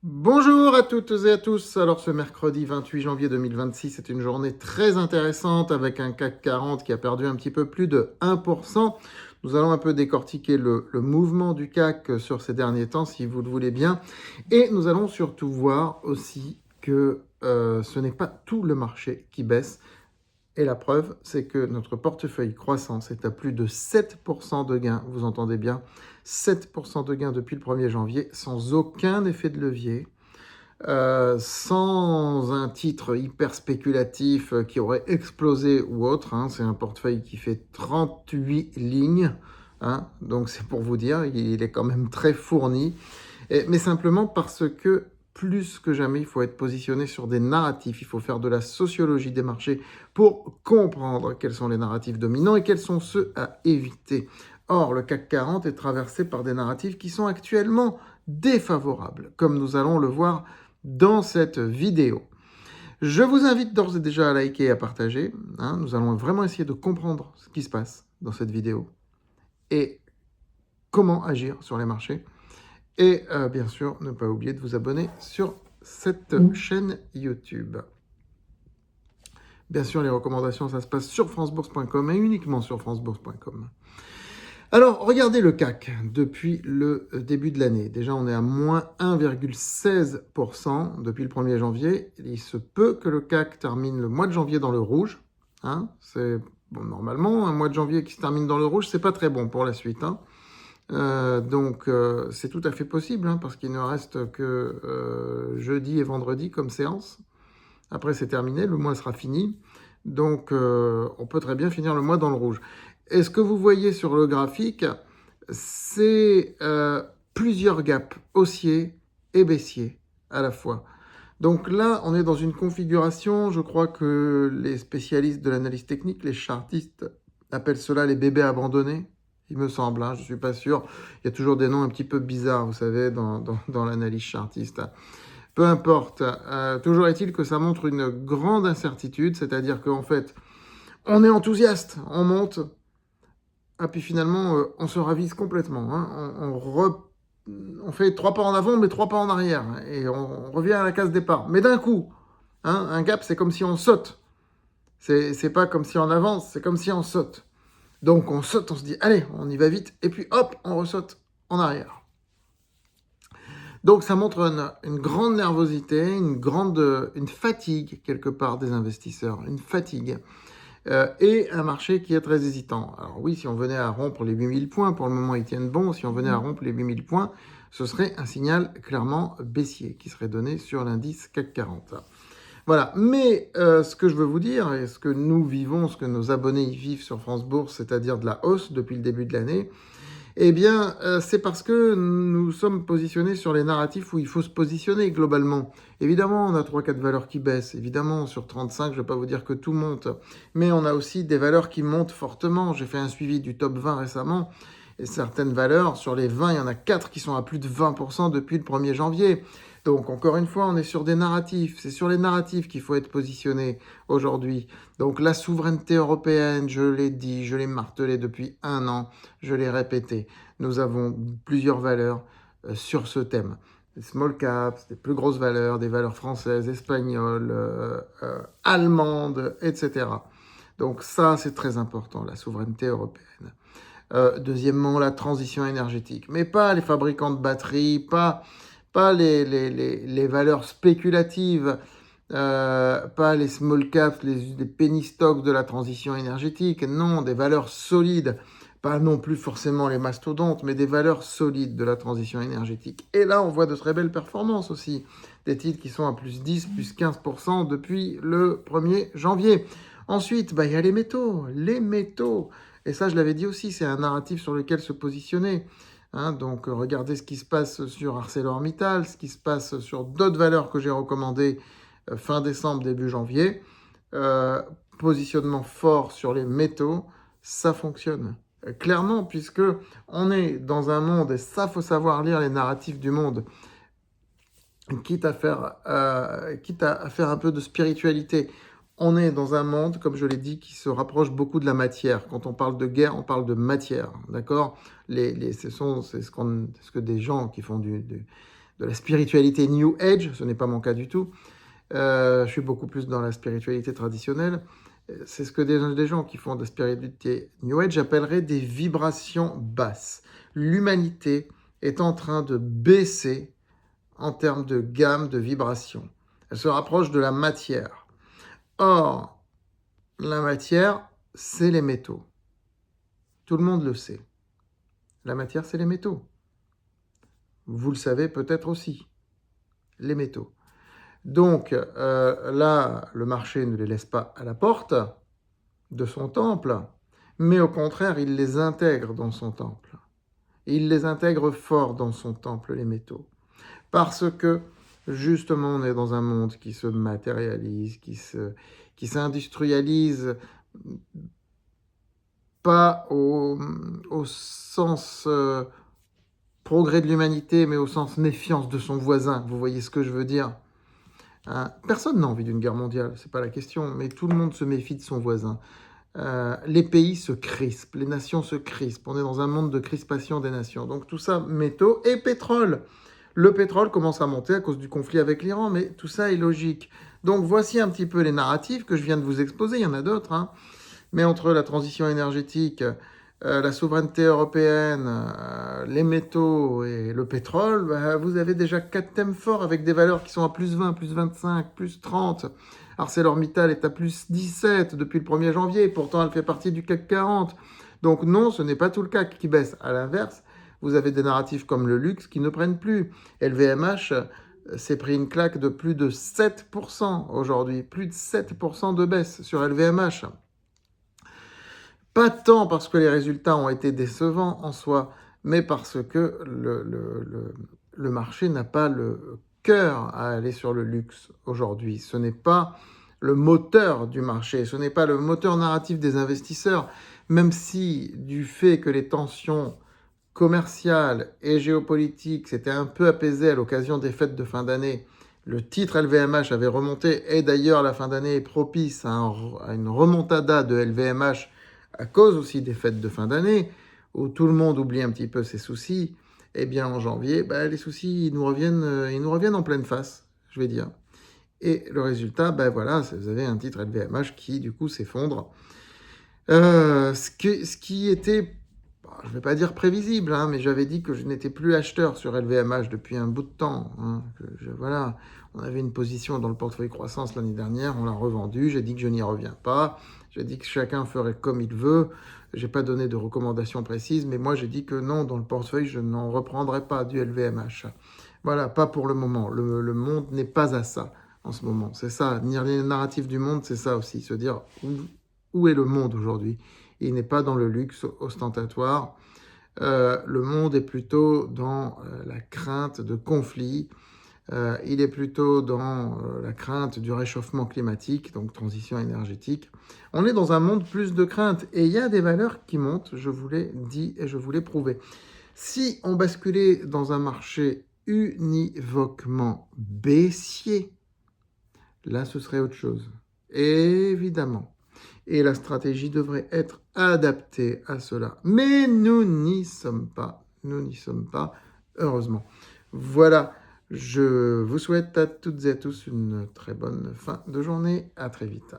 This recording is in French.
Bonjour à toutes et à tous. Alors ce mercredi 28 janvier 2026, c'est une journée très intéressante avec un CAC 40 qui a perdu un petit peu plus de 1%. Nous allons un peu décortiquer le mouvement du CAC sur ces derniers temps, si vous le voulez bien. Et nous allons surtout voir aussi que ce n'est pas tout le marché qui baisse. Et la preuve, c'est que notre portefeuille croissance est à plus de 7% de gains. Vous entendez bien, 7% de gains depuis le 1er janvier, sans aucun effet de levier. Sans un titre hyper spéculatif qui aurait explosé ou autre. C'est un portefeuille qui fait 38 lignes. Donc c'est pour vous dire, il est quand même très fourni. Mais simplement parce que plus que jamais, il faut être positionné sur des narratifs. Il faut faire de la sociologie des marchés pour comprendre quels sont les narratifs dominants et quels sont ceux à éviter. Or, le CAC 40 est traversé par des narratifs qui sont actuellement défavorables, comme nous allons le voir dans cette vidéo. Je vous invite d'ores et déjà à liker et à partager. Nous allons vraiment essayer de comprendre ce qui se passe dans cette vidéo et comment agir sur les marchés. Et bien sûr, ne pas oublier de vous abonner sur cette chaîne YouTube. Bien sûr, les recommandations, ça se passe sur francebourse.com et uniquement sur francebourse.com. Alors, regardez le CAC depuis le début de l'année. Déjà, on est à moins 1,16% depuis le 1er janvier. Il se peut que le CAC termine le mois de janvier dans le rouge. C'est normalement un mois de janvier qui se termine dans le rouge, c'est pas très bon pour la suite. Donc, c'est tout à fait possible parce qu'il ne reste que jeudi et vendredi comme séance. Après, c'est terminé, le mois sera fini. Donc, on peut très bien finir le mois dans le rouge. Et ce que vous voyez sur le graphique, c'est plusieurs gaps haussiers et baissiers à la fois. Donc là, on est dans une configuration, je crois que les spécialistes de l'analyse technique, les chartistes, appellent cela les bébés abandonnés, il me semble, je ne suis pas sûr. Il y a toujours des noms un petit peu bizarres, vous savez, dans l'analyse chartiste. Peu importe, toujours est-il que ça montre une grande incertitude, c'est-à-dire qu'en fait, on est enthousiaste, on monte, et puis finalement, on se ravise complètement. On fait 3 pas en avant, mais 3 pas en arrière, et on revient à la case départ. Mais d'un coup, un gap, c'est comme si on saute. C'est pas comme si on avance, c'est comme si on saute. Donc on saute, on se dit, allez, on y va vite, et puis hop, on ressaute en arrière. Donc ça montre une grande nervosité, une fatigue quelque part des investisseurs, une fatigue. Et un marché qui est très hésitant. Alors oui, si on venait à rompre les 8000 points, pour le moment ils tiennent bon, si on venait à rompre les 8000 points, ce serait un signal clairement baissier qui serait donné sur l'indice CAC 40. Voilà, mais ce que je veux vous dire, et ce que nous vivons, ce que nos abonnés y vivent sur France Bourse, c'est-à-dire de la hausse depuis le début de l'année, eh bien, c'est parce que nous sommes positionnés sur les narratifs où il faut se positionner globalement. Évidemment, on a 3-4 valeurs qui baissent. Évidemment, sur 35, je ne vais pas vous dire que tout monte. Mais on a aussi des valeurs qui montent fortement. J'ai fait un suivi du top 20 récemment. Et certaines valeurs, sur les 20, il y en a 4 qui sont à plus de 20% depuis le 1er janvier. Donc, encore une fois, on est sur des narratifs. C'est sur les narratifs qu'il faut être positionné aujourd'hui. Donc, la souveraineté européenne, je l'ai dit, je l'ai martelé depuis 1 an, je l'ai répété. Nous avons plusieurs valeurs sur ce thème. Des small caps, des plus grosses valeurs, des valeurs françaises, espagnoles, allemandes, etc. Donc, ça, c'est très important, la souveraineté européenne. Deuxièmement, la transition énergétique. Mais pas les fabricants de batteries, pas les valeurs spéculatives, pas les small caps, les penny stocks de la transition énergétique, non, des valeurs solides, pas non plus forcément les mastodontes, mais des valeurs solides de la transition énergétique. Et là, on voit de très belles performances aussi, des titres qui sont à plus 10, plus 15% depuis le 1er janvier. Ensuite, il y a les métaux, et ça, je l'avais dit aussi, c'est un narratif sur lequel se positionner. Donc, regardez ce qui se passe sur ArcelorMittal, ce qui se passe sur d'autres valeurs que j'ai recommandées fin décembre, début janvier. Positionnement fort sur les métaux, ça fonctionne. Clairement, puisque on est dans un monde, et ça, faut savoir lire les narratifs du monde, quitte à faire un peu de spiritualité. On est dans un monde, comme je l'ai dit, qui se rapproche beaucoup de la matière. Quand on parle de guerre, on parle de matière, d'accord ? C'est ce que des gens qui font de la spiritualité New Age, ce n'est pas mon cas du tout. Je suis beaucoup plus dans la spiritualité traditionnelle. C'est ce que des gens qui font de la spiritualité New Age appelleraient des vibrations basses. L'humanité est en train de baisser en termes de gamme de vibrations. Elle se rapproche de la matière. Or, la matière, c'est les métaux. Tout le monde le sait. La matière, c'est les métaux. Vous le savez peut-être aussi. Les métaux. Donc là, le marché ne les laisse pas à la porte de son temple, mais au contraire, il les intègre dans son temple. Et il les intègre fort dans son temple, les métaux. Parce que, justement, on est dans un monde qui se matérialise, qui s'industrialise, pas au sens progrès de l'humanité, mais au sens méfiance de son voisin. Vous voyez ce que je veux dire ? Personne n'a envie d'une guerre mondiale, c'est pas la question, mais tout le monde se méfie de son voisin. Les pays se crispent, les nations se crispent. On est dans un monde de crispation des nations. Donc tout ça, métaux et pétrole. Le pétrole commence à monter à cause du conflit avec l'Iran, mais tout ça est logique. Donc voici un petit peu les narratifs que je viens de vous exposer, il y en a d'autres, hein. Mais entre la transition énergétique, la souveraineté européenne, les métaux et le pétrole, vous avez déjà 4 thèmes forts avec des valeurs qui sont à plus 20, plus 25, plus 30. ArcelorMittal est à plus 17 depuis le 1er janvier, pourtant elle fait partie du CAC 40. Donc non, ce n'est pas tout le CAC qui baisse. À l'inverse, vous avez des narratifs comme le luxe qui ne prennent plus. LVMH s'est pris une claque de plus de 7% aujourd'hui, plus de 7% de baisse sur LVMH. Pas tant parce que les résultats ont été décevants en soi, mais parce que le marché n'a pas le cœur à aller sur le luxe aujourd'hui. Ce n'est pas le moteur du marché, ce n'est pas le moteur narratif des investisseurs, même si du fait que les tensions commerciales et géopolitiques s'étaient un peu apaisées à l'occasion des fêtes de fin d'année, le titre LVMH avait remonté, et d'ailleurs la fin d'année est propice à une remontada de LVMH à cause aussi des fêtes de fin d'année, où tout le monde oublie un petit peu ses soucis. Eh bien en janvier, les soucis ils nous reviennent en pleine face, je vais dire. Et le résultat, voilà, vous avez un titre LVMH qui du coup s'effondre. Ce qui était, je ne vais pas dire prévisible, hein, mais j'avais dit que je n'étais plus acheteur sur LVMH depuis un bout de temps. Hein, voilà, on avait une position dans le portefeuille croissance l'année dernière, on l'a revendue, j'ai dit que je n'y reviens pas, j'ai dit que chacun ferait comme il veut, j'ai pas donné de recommandations précises, mais moi j'ai dit que non, dans le portefeuille, je n'en reprendrai pas du LVMH. Voilà, pas pour le moment. Le monde n'est pas à ça en ce moment. C'est ça, les narratifs du monde, c'est ça aussi, se dire où est le monde aujourd'hui. Il n'est pas dans le luxe ostentatoire. Le monde est plutôt dans la crainte de conflits. Il est plutôt dans la crainte du réchauffement climatique, donc transition énergétique. On est dans un monde plus de crainte. Et il y a des valeurs qui montent, je vous l'ai dit et je vous l'ai prouvé. Si on basculait dans un marché univoquement baissier, là ce serait autre chose. Évidemment. Et la stratégie devrait être adaptée à cela. Mais nous n'y sommes pas. Nous n'y sommes pas, heureusement. Voilà, je vous souhaite à toutes et à tous une très bonne fin de journée. À très vite.